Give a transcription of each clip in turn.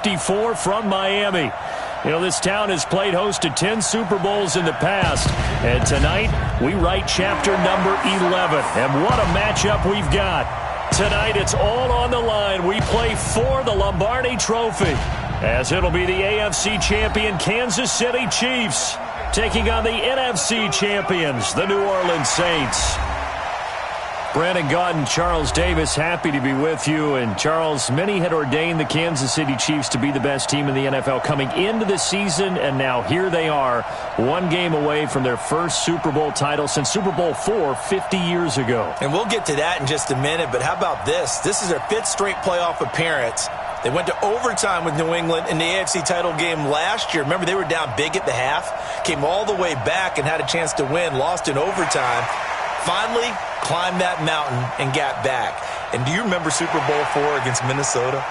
54 from Miami. You know, this town has played host to 10 Super Bowls in the past. And tonight, we write chapter number 11. And what a matchup we've got. Tonight, it's all on the line. We play for the Lombardi Trophy, as it'll be the AFC champion Kansas City Chiefs taking on the NFC champions, the New Orleans Saints. Brandon Gaunt and Charles Davis, happy to be with you. And Charles, many had ordained the Kansas City Chiefs to be the best team in the NFL coming into the season, and now here they are, one game away from their first Super Bowl title since Super Bowl IV 50 years ago. And we'll get to that in just a minute, but how about this? This is their 5th straight playoff appearance. They went to overtime with New England in the AFC title game last year. Remember, they were down big at the half, came all the way back and had a chance to win, lost in overtime. Finally climbed that mountain and got back. And do you remember Super Bowl IV against Minnesota?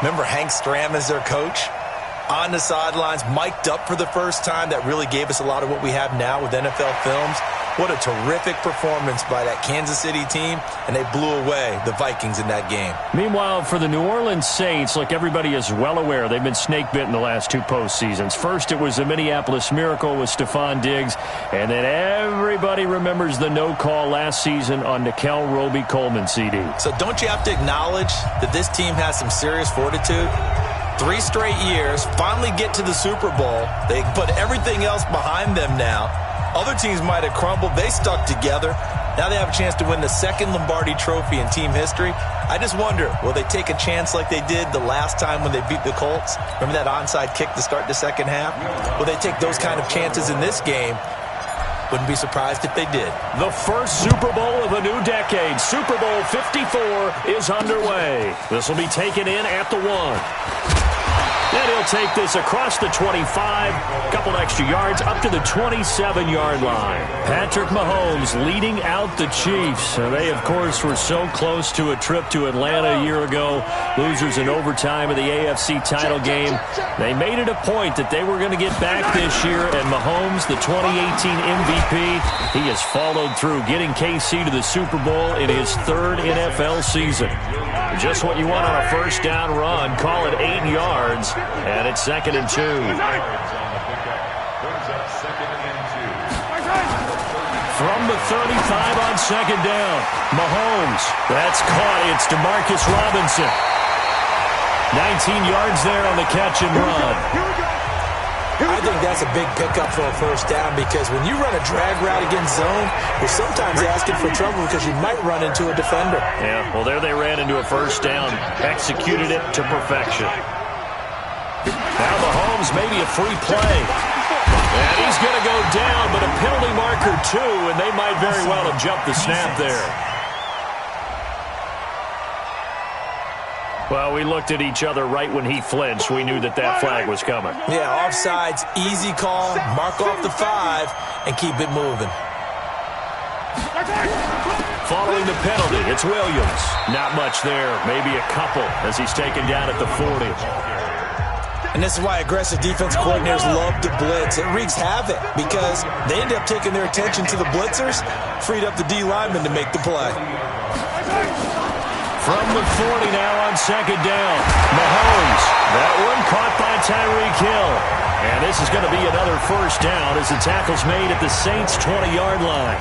Remember Hank Stram as their coach? On the sidelines, mic'd up for the first time. That really gave us a lot of what we have now with NFL films. What a terrific performance by that Kansas City team, and they blew away the Vikings in that game. Meanwhile, for the New Orleans Saints, look, everybody is well aware they've been snake-bitten the last 2 postseasons. First, it was the Minneapolis Miracle with Stephon Diggs, and then everybody remembers the no-call last season on Nickel Roby-Coleman CD. So don't you have to acknowledge that this team has some serious fortitude? 3 straight years, finally get to the Super Bowl. They put everything else behind them now. Other teams might have crumbled. They stuck together. Now they have a chance to win the 2nd Lombardi Trophy in team history. I just wonder, will they take a chance like they did the last time when they beat the Colts? Remember that onside kick to start the second half? Will they take those kind of chances in this game? Wouldn't be surprised if they did. The first Super Bowl of a new decade, Super Bowl 54, is underway. This will be taken in at the 1. And he'll take this across the 25, a couple extra yards, up to the 27-yard line. Patrick Mahomes leading out the Chiefs. They, of course, were so close to a trip to Atlanta a year ago. Losers in overtime of the AFC title game. They made it a point that they were going to get back this year, and Mahomes, the 2018 MVP, he has followed through, getting KC to the Super Bowl in his 3rd NFL season. Just what you want on a first down run. Call it 8 yards, and it's 2nd and 2. From the 35 on 2nd down, Mahomes. That's caught. It's DeMarcus Robinson. 19 yards there on the catch and run. I think that's a big pickup for a first down, because when you run a drag route against zone, you're sometimes asking for trouble because you might run into a defender. Yeah, well, there they ran into a first down, executed it to perfection. Now Mahomes, maybe a free play. And he's going to go down, but a penalty marker too, and they might very well have jumped the snap there. Well, we looked at each other right when he flinched. We knew that that flag was coming. Yeah, offsides, easy call, mark off the 5, and keep it moving. Following the penalty, it's Williams. Not much there, maybe a couple, as he's taken down at the 40. And this is why aggressive defense coordinators love to blitz. It wreaks havoc because they end up taking their attention to the blitzers, freed up the D lineman to make the play. From the 40 now on 2nd down. Mahomes. That one caught by Tyreek Hill. And this is going to be another first down as the tackle's made at the Saints' 20-yard line.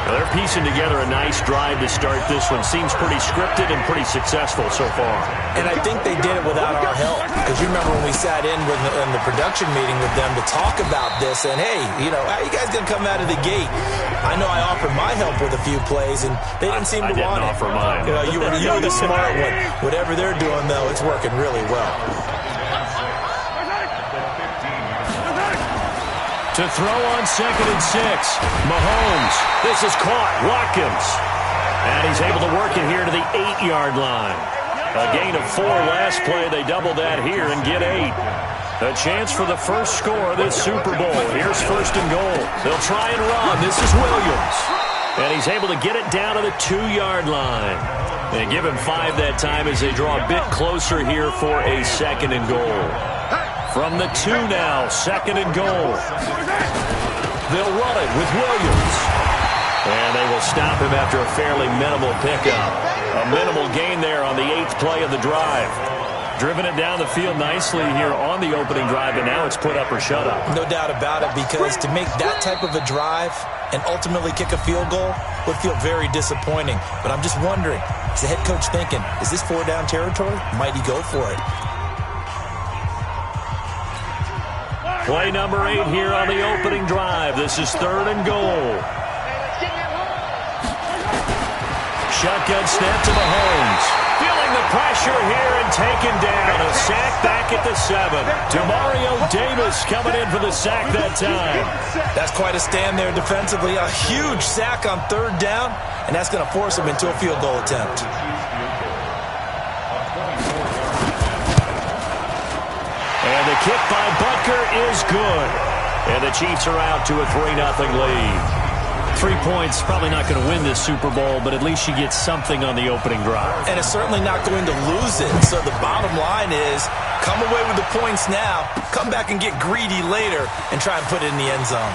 Now they're piecing together a nice drive to start this one. Seems pretty scripted and pretty successful so far. And I think they did it without our help. Because you remember when we sat in the production meeting with them to talk about this, and hey, you know, how you guys going to come out of the gate? I know I offered my help with a few plays, and they didn't seem to want it. I didn't offer mine. You know, you were the smart one. Whatever they're doing, though, it's working really well. To throw on 2nd and 6. Mahomes. This is caught. Watkins. And he's able to work it here to the 8-yard line. A gain of 4 last play. They double that here and get 8. A chance for the first score of this Super Bowl. Here's 1st and goal. They'll try and run. This is Williams. And he's able to get it down to the 2-yard line. And give him 5 that time as they draw a bit closer here for a 2nd and goal. From the 2 now, 2nd and goal. They'll run it with Williams. And they will stop him after a fairly minimal pickup. A minimal gain there on the 8th play of the drive. Driven it down the field nicely here on the opening drive, and now it's put up or shut up. No doubt about it, because to make that type of a drive and ultimately kick a field goal would feel very disappointing. But I'm just wondering, is the head coach thinking, is this 4-down territory? Might he go for it? Play number 8 here on the opening drive. This is 3rd and goal. Shotgun snap to Mahomes. Feeling the pressure here and taken down. A sack back at the 7. Demario Davis coming in for the sack that time. That's quite a stand there defensively. A huge sack on 3rd down, and that's going to force him into a field goal attempt. And the kick by Butker is good. And the Chiefs are out to a 3-0 lead. 3 points, probably not going to win this Super Bowl, but at least you get something on the opening drive. And it's certainly not going to lose it. So the bottom line is, come away with the points now, come back and get greedy later, and try and put it in the end zone.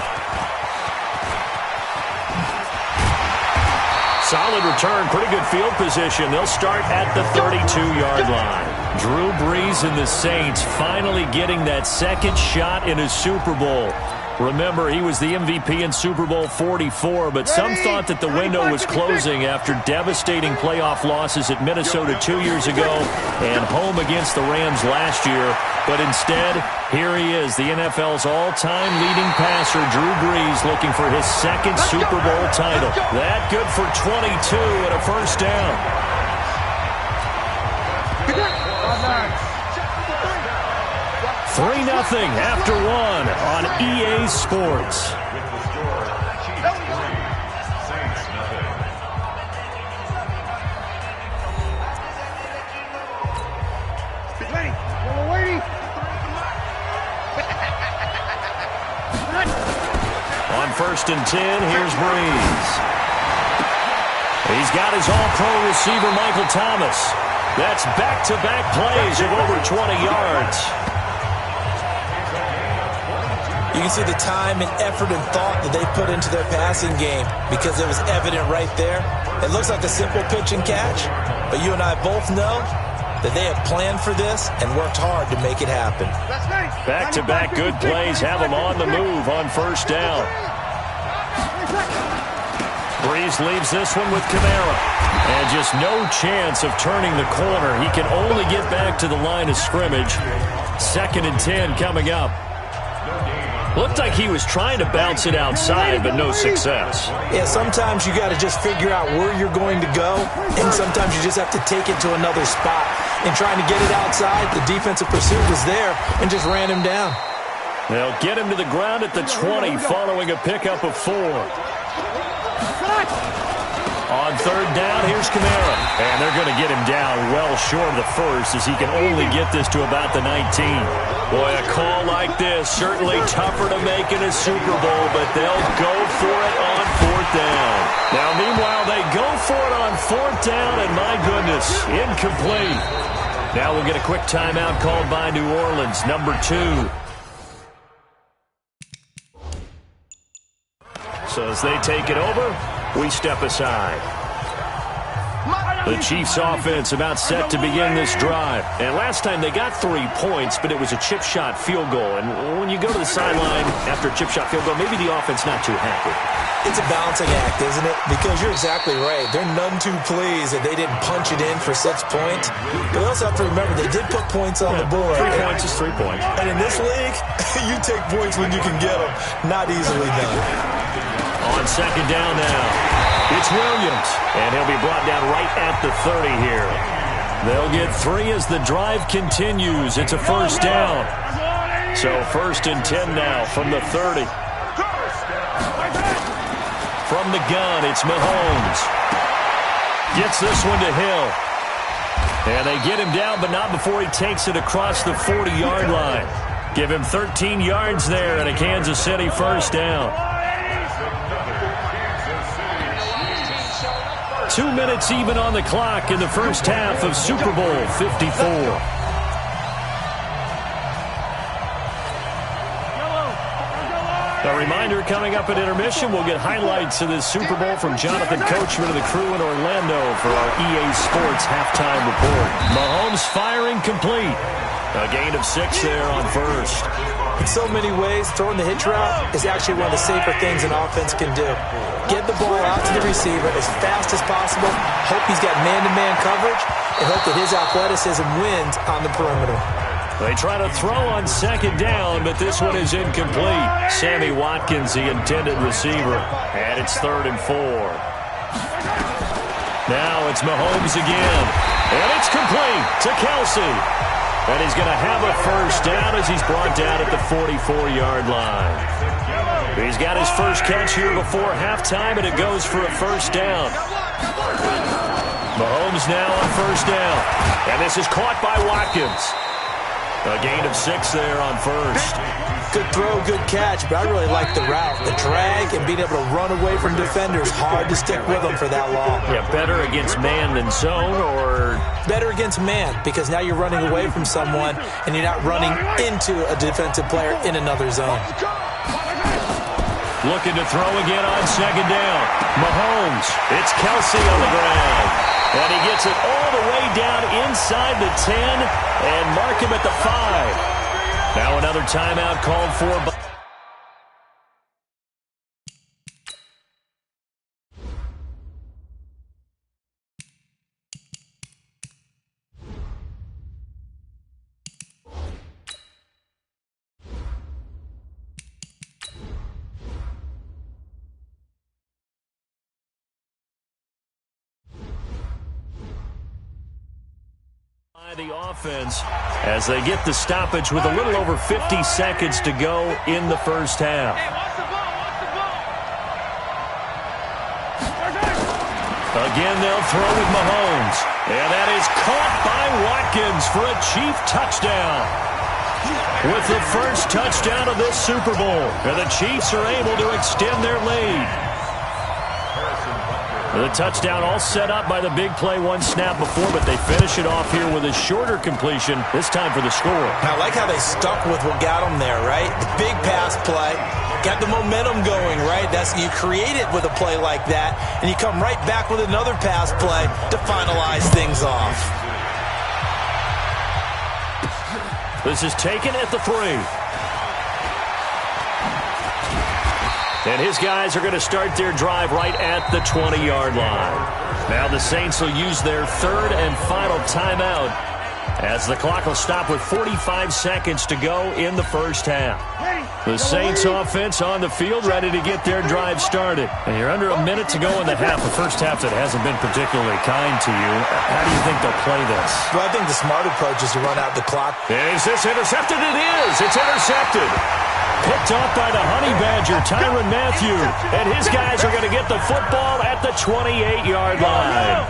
Solid return, pretty good field position. They'll start at the 32-yard line. Drew Brees and the Saints finally getting that second shot in a Super Bowl. Remember, he was the MVP in Super Bowl 44, but some thought that the window was closing after devastating playoff losses at Minnesota 2 years ago and home against the Rams last year. But instead, here he is, the NFL's all-time leading passer, Drew Brees, looking for his second Super Bowl title. That good for 22 and a first down. 3-0 after 1 on EA Sports. On 1st and 10, here's Brees. He's got his all-pro receiver, Michael Thomas. That's back-to-back plays of over 20 yards. You can see the time and effort and thought that they put into their passing game because it was evident right there. It looks like a simple pitch and catch, but you and I both know that they have planned for this and worked hard to make it happen. Back-to-back good plays have them on the move on 1st down. Brees leaves this one with Kamara. And just no chance of turning the corner. He can only get back to the line of scrimmage. 2nd and 10 coming up. Looked like he was trying to bounce it outside, but no success. Yeah, sometimes you got to just figure out where you're going to go, and sometimes you just have to take it to another spot. And trying to get it outside, the defensive pursuit was there and just ran him down. They'll get him to the ground at the 20 following a pickup of 4. On 3rd down, here's Kamara. And they're going to get him down well short of the first as he can only get this to about the 19. Boy, a call like this, certainly tougher to make in a Super Bowl, but they'll go for it on 4th down. Now, meanwhile, they go for it on 4th down, and my goodness, incomplete. Now we'll get a quick timeout called by New Orleans, number 2. So as they take it over, we step aside. The Chiefs offense about set to begin this drive. And last time they got 3 points, but it was a chip shot field goal. And when you go to the sideline after a chip shot field goal, maybe the offense not too happy. It's a balancing act, isn't it? Because you're exactly right. They're none too pleased that they didn't punch it in for 6 points. But we also have to remember they did put points on the board. 3 points is 3 points. And in this league, you take points when you can get them. Not easily done. On 2nd down now, it's Williams, and he'll be brought down right at the 30 here. They'll get 3 as the drive continues. It's a first down. So 1st and 10 now from the 30. From the gun, it's Mahomes. Gets this one to Hill. And they get him down, but not before he takes it across the 40-yard line. Give him 13 yards there and a Kansas City first down. 2 minutes even on the clock in the first half of Super Bowl 54. A reminder, coming up at intermission, we'll get highlights of this Super Bowl from Jonathan Coachman of the crew in Orlando for our EA Sports halftime report. Mahomes firing complete. A gain of 6 there on first. In so many ways, throwing the hitch route is actually one of the safer things an offense can do. Get the ball out to the receiver as fast as possible, hope he's got man-to-man coverage, and hope that his athleticism wins on the perimeter. They try to throw on second down, but this one is incomplete. Sammy Watkins, the intended receiver, and it's 3rd and 4. Now it's Mahomes again, and it's complete to Kelsey. And he's going to have a first down as he's brought down at the 44-yard line. He's got his first catch here before halftime, and it goes for a first down. Mahomes now on first down. And this is caught by Watkins. A gain of 6 there on first. Good throw, good catch, but I really like the route. The drag and being able to run away from defenders, hard to stick with them for that long. Yeah, better against man than zone, or? Better against man, because now you're running away from someone and you're not running into a defensive player in another zone. Looking to throw again on second down. Mahomes, it's Kelsey on the ground. And he gets it all the way down inside the 10 and mark him at the 5. Now another timeout called for. The offense as they get the stoppage with a little over 50 seconds to go in the first half. Again, they'll throw with Mahomes. And that is caught by Watkins for a Chief touchdown. With the first touchdown of this Super Bowl, and the Chiefs are able to extend their lead. The touchdown all set up by the big play one snap before, but they finish it off here with a shorter completion, this time for the score. I like how they stuck with what got them there, right? The big pass play, got the momentum going, right? You create it with a play like that, and you come right back with another pass play to finalize things off. This is taken at the 3. And his guys are going to start their drive right at the 20-yard line. Now the Saints will use their 3rd and final timeout as the clock will stop with 45 seconds to go in the first half. The Saints offense on the field ready to get their drive started. And you're under a minute to go in the half, a first half that hasn't been particularly kind to you. How do you think they'll play this? Well, I think the smart approach is to run out the clock. Is this intercepted? It is. It's intercepted. Picked off by the Honey Badger, Tyrann Mathieu. And his guys are going to get the football at the 28-yard line.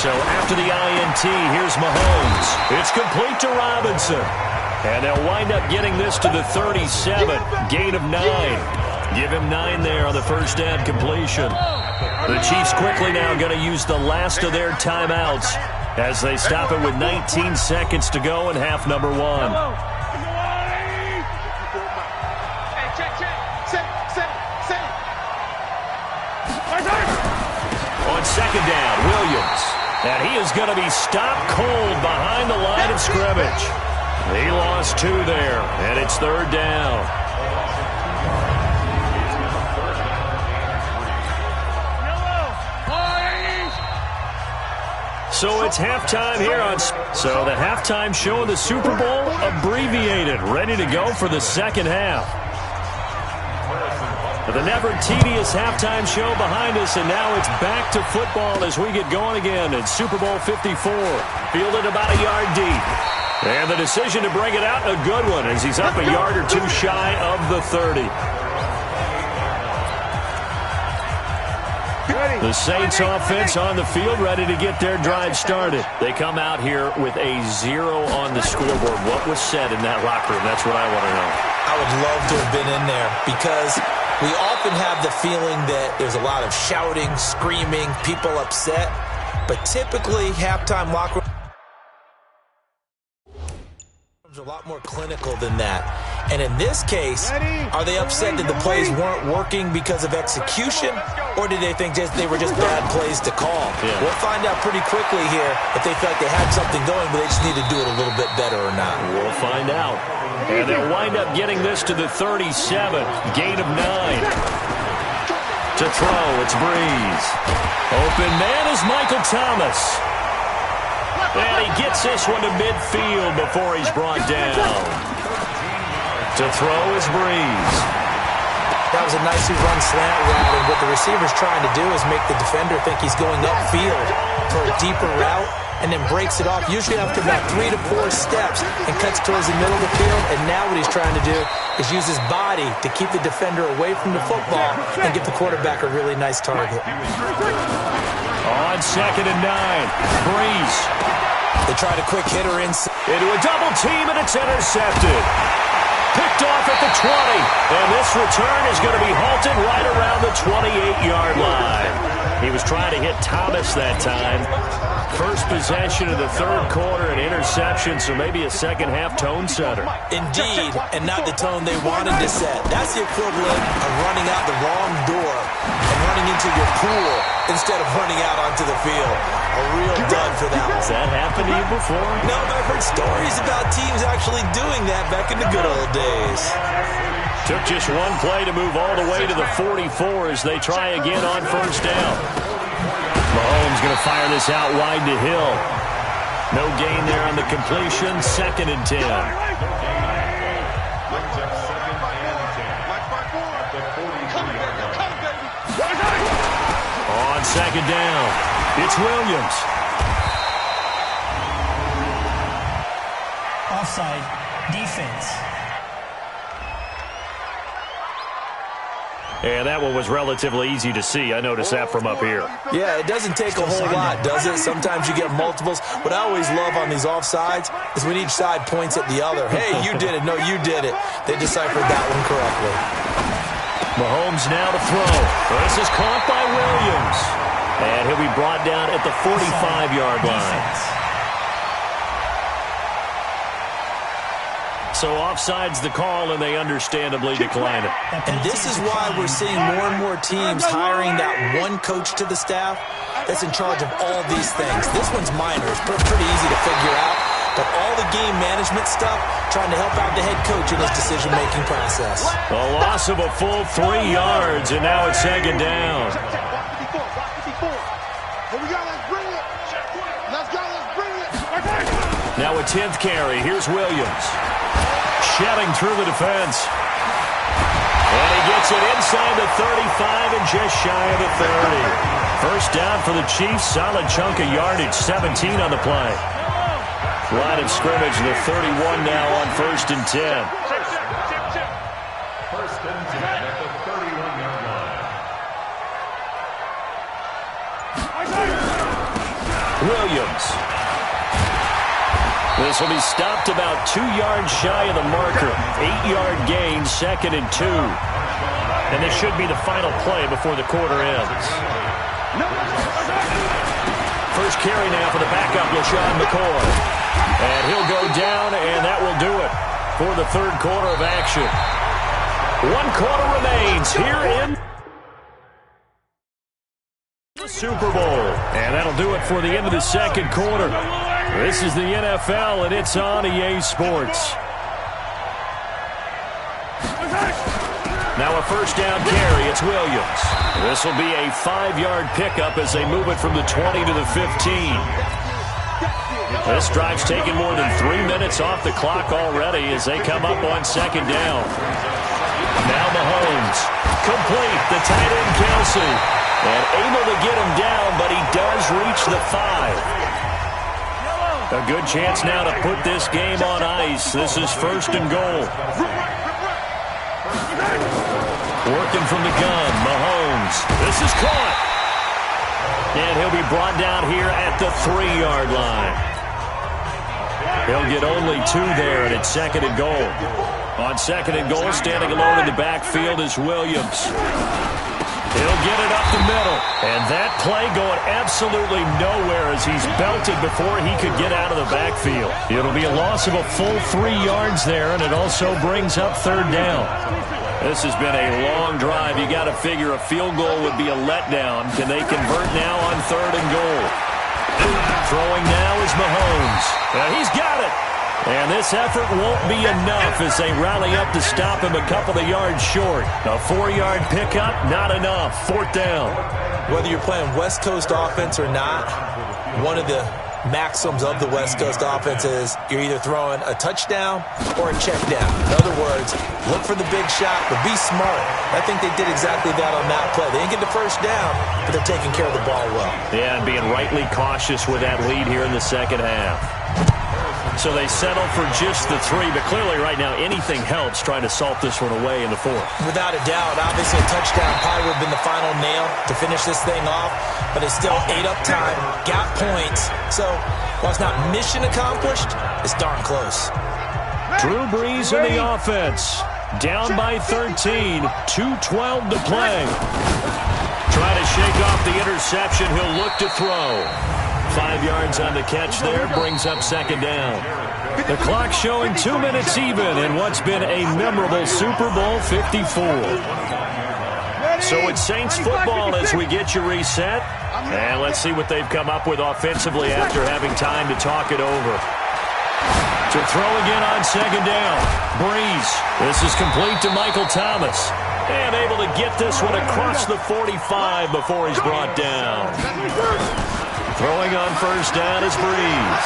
So after the INT, here's Mahomes. It's complete to Robinson. And they'll wind up getting this to the 37. Gain of 9. Give him 9 there on the first down completion. The Chiefs quickly now going to use the last of their timeouts as they stop it with 19 seconds to go in half number 1. On second down, Williams. And he is going to be stopped cold behind the line of scrimmage. He lost 2 there, and it's 3rd down. So it's halftime here on. So the halftime show of the Super Bowl abbreviated, ready to go for the second half. The never tedious halftime show behind us, and now it's back to football as we get going again in Super Bowl 54. Fielded about a yard deep. And the decision to bring it out, a good one, as he's up a yard or 2 shy of the 30. The Saints offense on the field ready to get their drive started. They come out here with a 0 on the scoreboard. What was said in that locker room? That's what I want to know. I would love to have been in there because we often have the feeling that there's a lot of shouting, screaming, people upset. But typically, halftime locker room. A lot more clinical than that. And in this case, are they upset that the plays weren't working because of execution, or did they think they were just bad plays to call? Yeah. We'll find out pretty quickly here if they felt like they had something going, but they just need to do it a little bit better or not. We'll find out. And they'll wind up getting this to the 37. Gain of 9. To throw, it's Breeze. Open man is Michael Thomas. And he gets this one to midfield before he's brought down. To throw is Breeze. That was a nicely run slant route, and what the receiver's trying to do is make the defender think he's going upfield for a deeper route, and then breaks it off, usually after about 3 to 4 steps, and cuts towards the middle of the field. And now what he's trying to do is use his body to keep the defender away from the football and give the quarterback a really nice target. On 2nd and 9, Breeze. They tried a quick hitter inside. Into a double team, and it's intercepted. Picked off at the 20. And this return is going to be halted right around the 28-yard line. He was trying to hit Thomas that time. First possession of the third quarter, an interception, so maybe a second-half tone setter. Indeed, and not the tone they wanted to set. That's the equivalent of running out the wrong door and running into your pool instead of running out onto the field. A real dud for that one. Has that happened to you before? No, but I've heard stories about teams actually doing that back in the good old days. Took just one play to move all the way to the 44 as they try again on first down. Mahomes going to fire this out wide to Hill. No gain there on the completion. 2nd and 10. On 2nd down, it's Williams. Offside, defense. And that one was relatively easy to see. I noticed that from up here. Yeah, it doesn't take a whole lot, does it? Sometimes you get multiples. What I always love on these offsides is when each side points at the other. Hey, you did it. No, you did it. They deciphered that one correctly. Mahomes now to throw. This is caught by Williams. And he'll be brought down at the 45-yard line. So offside's the call, and they understandably decline it. And this is why we're seeing more and more teams hiring that one coach to the staff that's in charge of all these things. This one's minor. It's pretty easy to figure out. But all the game management stuff, trying to help out the head coach in his decision-making process. A loss of a full 3 yards, and now it's 2nd down. Now a 10th carry. Here's Williams. Shedding through the defense. And he gets it inside the 35 and just shy of the 30. First down for the Chiefs. Solid chunk of yardage. 17 on the play. Line of scrimmage, the 31 now on 1st and 10. First and 10 at the 31-yard line. Williams. This will be stopped about 2 yards shy of the marker. 8-yard gain, 2nd and 2. And this should be the final play before the quarter ends. First carry now for the backup, LaShawn McCoy. And he'll go down, and that will do it for the third quarter of action. 1 quarter remains here in the Super Bowl. And that'll do it for the end of the second quarter. This is the NFL, and it's on EA Sports. Now a first down carry. It's Williams. This will be a 5-yard pickup as they move it from the 20 to the 15. This drive's taken more than 3 minutes off the clock already as they come up on 2nd down. Now Mahomes. Complete. The tight end, Kelsey. And able to get him down, but he does reach the 5. A good chance now to put this game on ice. This is 1st and goal. Working from the gun, Mahomes. This is caught. And he'll be brought down here at the 3-yard line. He'll get only 2 there, and it's 2nd and goal. On 2nd and goal, standing alone in the backfield is Williams. He'll get it up the middle. And that play going absolutely nowhere as he's belted before he could get out of the backfield. It'll be a loss of a full 3 yards there, and it also brings up third down. This has been a long drive. You got to figure a field goal would be a letdown. Can they convert now on third and goal? Throwing now is Mahomes. He's got it. And this effort won't be enough as they rally up to stop him a couple of yards short. A 4-yard pickup, not enough. Fourth down. Whether you're playing West Coast offense or not, one of the maxims of the West Coast offense is you're either throwing a touchdown or a check down. In other words, look for the big shot, but be smart. I think they did exactly that on that play. They didn't get the first down, but they're taking care of the ball well. Yeah, and being rightly cautious with that lead here in the second half. So they settle for just the 3, but clearly right now anything helps trying to salt this one away in the fourth. Without a doubt, obviously a touchdown probably would have been the final nail to finish this thing off, but it's still ate up time, got points. So while it's not mission accomplished, it's darn close. Drew Brees in the offense. Down by 13, 2:12 to play. Trying to shake off the interception, he'll look to throw. 5 yards on the catch there, brings up second down. The clock showing 2 minutes even in what's been a memorable Super Bowl 54. So it's Saints football as we get you reset. And let's see what they've come up with offensively after having time to talk it over. To throw again on second down. Brees. This is complete to Michael Thomas. And able to get this one across the 45 before he's brought down. Throwing on first down is Brees.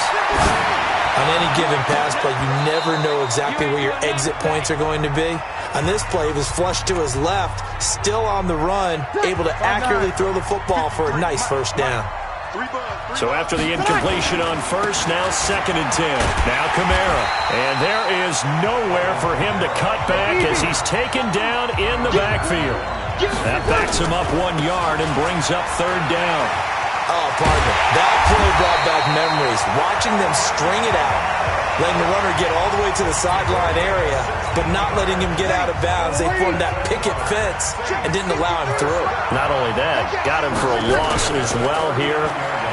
On any given pass play, you never know exactly where your exit points are going to be. On this play, he was flushed to his left, still on the run, able to accurately throw the football for a nice first down. So after the incompletion on first, now second and 10. Now Kamara. And there is nowhere for him to cut back as he's taken down in the backfield. That backs him up 1 yard and brings up third down. Oh, partner, that play brought back memories. Watching them string it out, letting the runner get all the way to the sideline area, but not letting him get out of bounds. They formed that picket fence and didn't allow him through. Not only that, got him for a loss as well here.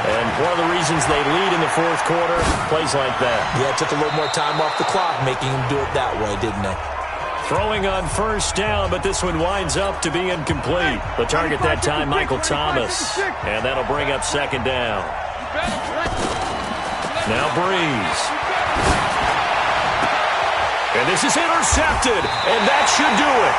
And one of the reasons they lead in the fourth quarter, plays like that. Yeah, it took a little more time off the clock, making him do it that way, didn't they? Throwing on first down, but this one winds up to be incomplete. The target that time, Michael Thomas. And that'll bring up second down. Now Brees. And this is intercepted, and that should do it.